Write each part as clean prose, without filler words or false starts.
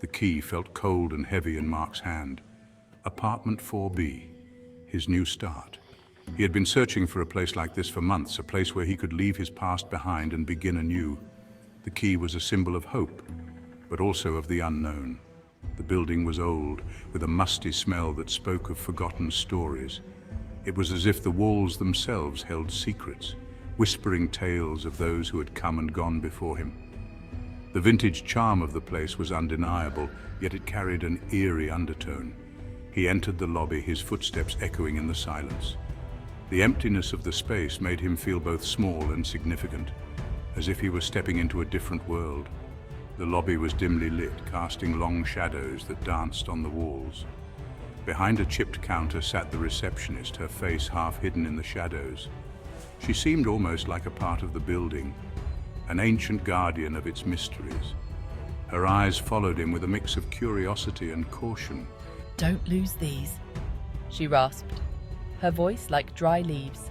The key felt cold and heavy in Mark's hand. Apartment 4B, his new start. He had been searching for a place like this for months, a place where he could leave his past behind and begin anew. The key was a symbol of hope, but also of the unknown. The building was old, with a musty smell that spoke of forgotten stories. It was as if the walls themselves held secrets, whispering tales of those who had come and gone before him. The vintage charm of the place was undeniable, yet it carried an eerie undertone. He entered the lobby, his footsteps echoing in the silence. The emptiness of the space made him feel both small and significant, as if he were stepping into a different world. The lobby was dimly lit, casting long shadows that danced on the walls. Behind a chipped counter sat the receptionist, her face half hidden in the shadows. She seemed almost like a part of the building, an ancient guardian of its mysteries. Her eyes followed him with a mix of curiosity and caution. "Don't lose these," she rasped, her voice like dry leaves.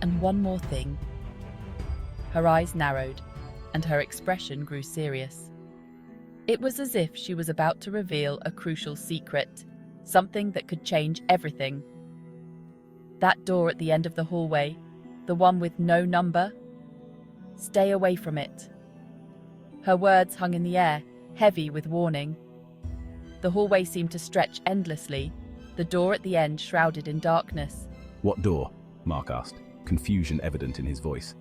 "And one more thing." Her eyes narrowed, and her expression grew serious. It was as if she was about to reveal a crucial secret, something that could change everything. "That door at the end of the hallway, the one with no number, stay away from it." Her words hung in the air, heavy with warning. The hallway seemed to stretch endlessly, the door at the end shrouded in darkness. "What door?" Mark asked, confusion evident in his voice.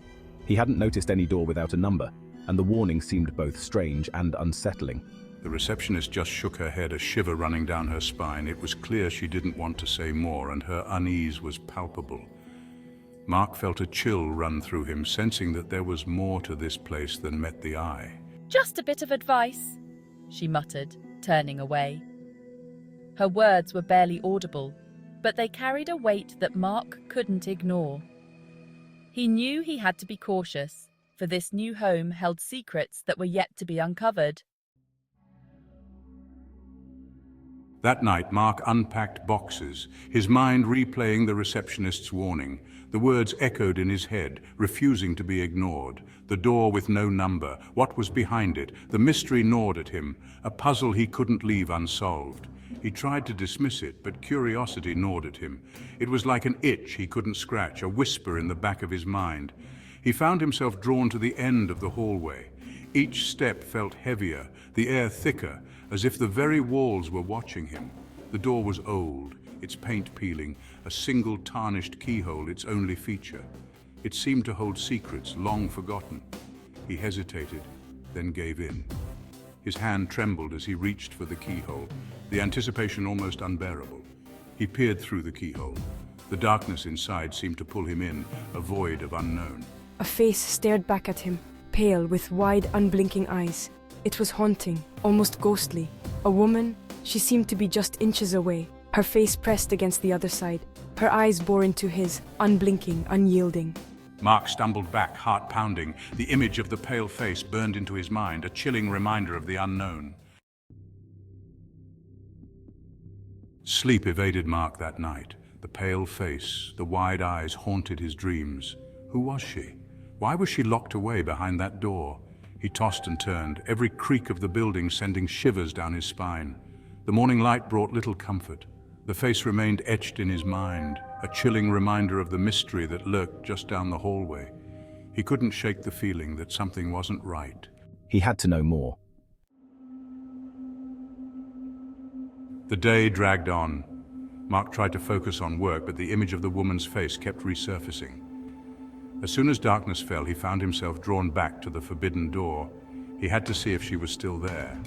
He hadn't noticed any door without a number, and the warning seemed both strange and unsettling. The receptionist just shook her head, a shiver running down her spine. It was clear she didn't want to say more, and her unease was palpable. Mark felt a chill run through him, sensing that there was more to this place than met the eye. "Just a bit of advice," she muttered, turning away. Her words were barely audible, but they carried a weight that Mark couldn't ignore. He knew he had to be cautious, for this new home held secrets that were yet to be uncovered. That night, Mark unpacked boxes, his mind replaying the receptionist's warning. The words echoed in his head, refusing to be ignored. The door with no number, what was behind it? The mystery gnawed at him, a puzzle he couldn't leave unsolved. He tried to dismiss it, but curiosity gnawed at him. It was like an itch he couldn't scratch, a whisper in the back of his mind. He found himself drawn to the end of the hallway. Each step felt heavier, the air thicker, as if the very walls were watching him. The door was old, its paint peeling, a single tarnished keyhole its only feature. It seemed to hold secrets long forgotten. He hesitated, then gave in. His hand trembled as he reached for the keyhole, the anticipation almost unbearable. He peered through the keyhole. The darkness inside seemed to pull him in, a void of unknown. A face stared back at him, pale with wide, unblinking eyes. It was haunting, almost ghostly. A woman, she seemed to be just inches away, her face pressed against the other side. Her eyes bore into his, unblinking, unyielding. Mark stumbled back, heart pounding. The image of the pale face burned into his mind, a chilling reminder of the unknown. Sleep evaded Mark that night. The pale face, the wide eyes haunted his dreams. Who was she? Why was she locked away behind that door? He tossed and turned, every creak of the building sending shivers down his spine. The morning light brought little comfort. The face remained etched in his mind, a chilling reminder of the mystery that lurked just down the hallway. He couldn't shake the feeling that something wasn't right. He had to know more. The day dragged on. Mark tried to focus on work, but the image of the woman's face kept resurfacing. As soon as darkness fell, he found himself drawn back to the forbidden door. He had to see if she was still there.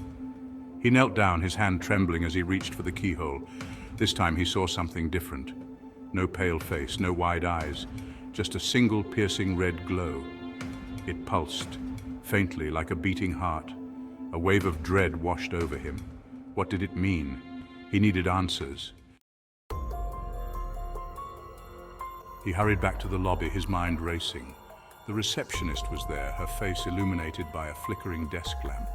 He knelt down, his hand trembling as he reached for the keyhole. This time he saw something different. No pale face, no wide eyes, just a single piercing red glow. It pulsed, faintly like a beating heart. A wave of dread washed over him. What did it mean? He needed answers. He hurried back to the lobby, his mind racing. The receptionist was there, her face illuminated by a flickering desk lamp.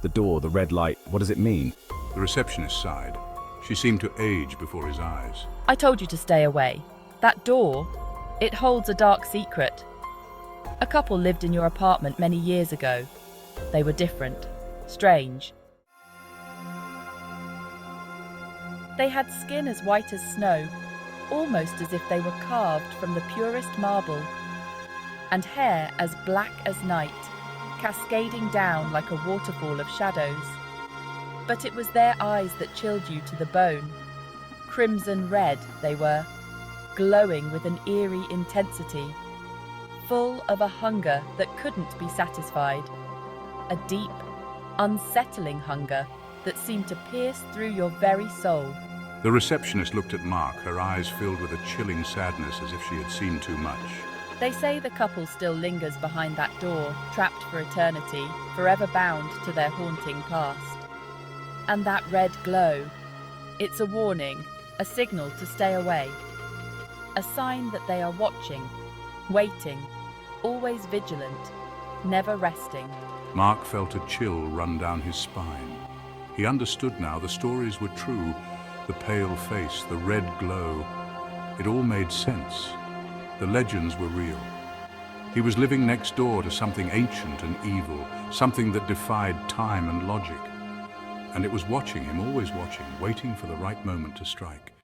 The door, the red light, what does it mean? The receptionist sighed. She seemed to age before his eyes. "I told you to stay away. That door, it holds a dark secret. A couple lived in your apartment many years ago. They were different, strange. They had skin as white as snow, almost as if they were carved from the purest marble, and hair as black as night, cascading down like a waterfall of shadows. But it was their eyes that chilled you to the bone. Crimson red they were, glowing with an eerie intensity, full of a hunger that couldn't be satisfied, a deep, unsettling hunger that seemed to pierce through your very soul. The receptionist looked at Mark, her eyes filled with a chilling sadness as if she had seen too much. They say the couple still lingers behind that door, trapped for eternity, forever bound to their haunting past. And that red glow, it's a warning, a signal to stay away. A sign that they are watching, waiting, always vigilant, never resting. Mark felt a chill run down his spine. He understood now the stories were true. The pale face, the red glow, it all made sense. The legends were real. He was living next door to something ancient and evil, something that defied time and logic. And it was watching him, always watching, waiting for the right moment to strike.